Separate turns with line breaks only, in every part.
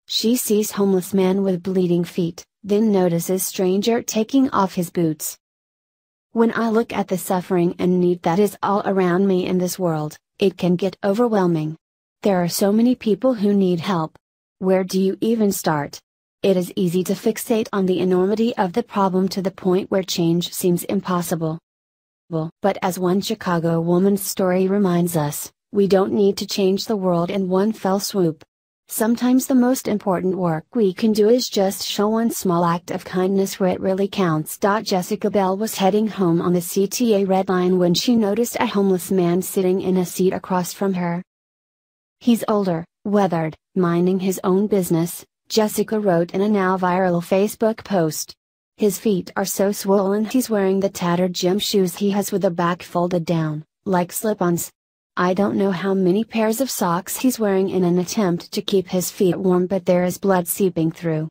She sees homeless man with bleeding feet, then notices stranger taking off his boots. When I look at the suffering and need that is all around me in this world, it can get overwhelming. There are so many people who need help. Where do you even start? It is easy to fixate on the enormity of the problem to the point where change seems impossible. But as one Chicago woman's story reminds us, we don't need to change the world in one fell swoop. Sometimes the most important work we can do is just show one small act of kindness where it really counts. Jessica Bell was heading home on the CTA Red Line when she noticed a homeless man sitting in a seat across from her. He's older, weathered, minding his own business, Jessica wrote in a now viral Facebook post. His feet are so swollen he's wearing the tattered gym shoes he has with the back folded down, like slip-ons. I don't know how many pairs of socks he's wearing in an attempt to keep his feet warm, but there is blood seeping through.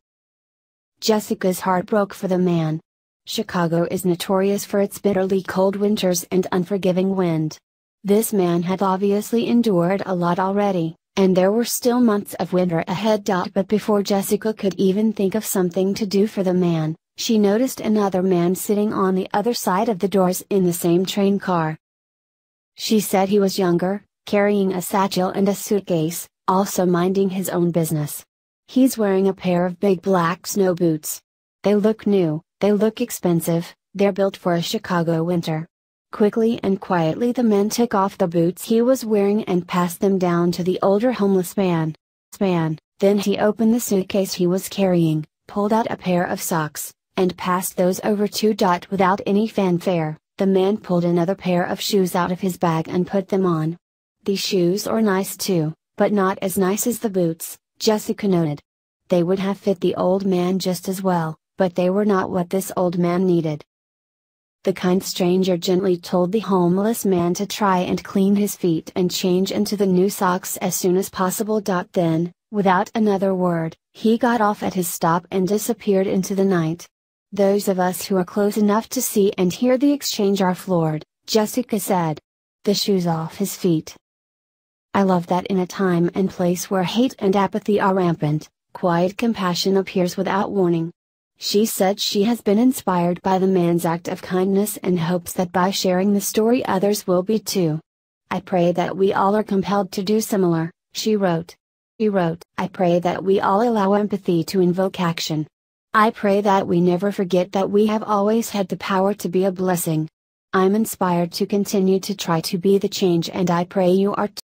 Jessica's heart broke for the man. Chicago is notorious for its bitterly cold winters and unforgiving wind. This man had obviously endured a lot already, and there were still months of winter ahead. But before Jessica could even think of something to do for the man, she noticed another man sitting on the other side of the doors in the same train car. She said he was younger, carrying a satchel and a suitcase, also minding his own business. He's wearing a pair of big black snow boots. They look new, they look expensive, they're built for a Chicago winter. Quickly and quietly the man took off the boots he was wearing and passed them down to the older homeless man. Then he opened the suitcase he was carrying, pulled out a pair of socks, and passed those over too. Without any fanfare, the man pulled another pair of shoes out of his bag and put them on. These shoes are nice too, but not as nice as the boots, Jessica noted. They would have fit the old man just as well, but they were not what this old man needed. The kind stranger gently told the homeless man to try and clean his feet and change into the new socks as soon as possible. Then, without another word, he got off at his stop and disappeared into the night. Those of us who are close enough to see and hear the exchange are floored, Jessica said. The shoes off his feet. I love that in a time and place where hate and apathy are rampant, quiet compassion appears without warning. She said she has been inspired by the man's act of kindness and hopes that by sharing the story others will be too. I pray that we all are compelled to do similar, she wrote. I pray that we all allow empathy to invoke action. I pray that we never forget that we have always had the power to be a blessing. I'm inspired to continue to try to be the change, and I pray you are too.